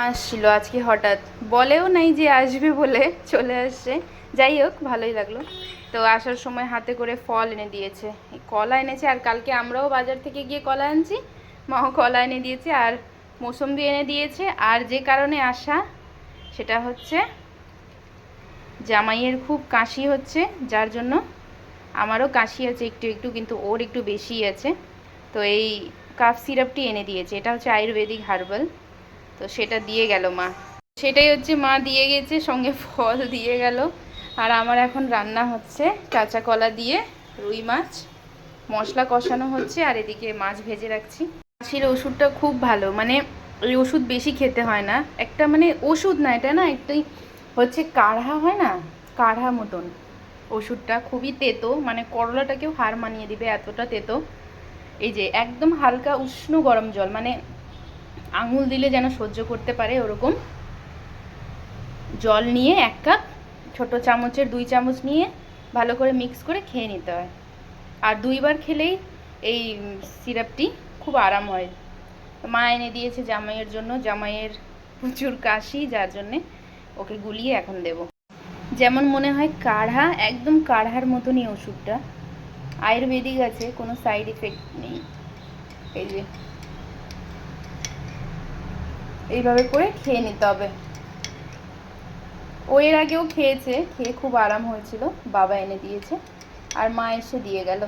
আসছিল আজকে হঠাৎ, বলেও নাই যে আসবে বলে, চলে আসছে। যাই হোক, ভালোই লাগলো। তো আসার সময় হাতে করে ফল এনে দিয়েছে, কলা এনেছে, আর কালকে আমরাও বাজার থেকে গিয়ে কলা আনছি, মাও কলা এনে দিয়েছে আর মৌসম্বি এনে দিয়েছে। আর যে কারণে আসা সেটা হচ্ছে জামাইয়ের খুব কাশি হচ্ছে, যার জন্য আমারও কাশি আছে একটু একটু, কিন্তু ওর একটু বেশিই আছে। তো এই কাফ সিরাপটি এনে দিয়েছে, এটা হচ্ছে আয়ুর্বেদিক হার্বাল। তো সেটা দিয়ে গেল মা, সেটাই হচ্ছে মা দিয়ে গেছে, সঙ্গে ফল দিয়ে গেল। আর আমার এখন রান্না হচ্ছে কাঁচা কলা দিয়ে রুই মাছ, মশলা কষানো হচ্ছে, আর এদিকে মাছ ভেজে রাখছি। কাশির ওষুধটা খুব ভালো, মানে ওই ওষুধ বেশি খেতে হয় না, একটা মানে ওষুধ না এটা, না একটাই হচ্ছে কাঢ়া হয় না, কাঢ়া মতন ওষুধটা। খুবই তেতো, মানে করলাটাকেও হার মানিয়ে দিবে এতটা তেতো। এই যে একদম হালকা উষ্ণ গরম জল, মানে আঙুল দিলে যেন সহ্য করতে পারে ওরকম জল নিয়ে 1 কাপ, ছোট চামচের 2 চামচ নিয়ে ভালো করে মিক্স করে খেয়ে নিতে হয়। আর 2বার খেলেই এই সিরাপটি খুব আরাম হয়। মা এনে দিয়েছে জামাইয়ের জন্য, জামাইয়ের প্রচুর কাশি, যার জন্যে ওকে গুলিয়ে এখন দেব। যেমন মনে হয় কাঢ়া, একদম কাঢ়ার মতনই ওষুধটা, আয়ুর্বেদিক আছে, কোনো সাইড এফেক্ট নেই। এই যে এইভাবে করে খেয়ে নিতে হবে। ও এর আগেও খেয়েছে, খেয়ে খুব আরাম হয়েছিল, বাবা এনে দিয়েছে। আর মা এসে দিয়ে গেল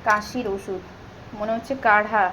কাশির ওষুধ, মনে হচ্ছে কাঢ়া।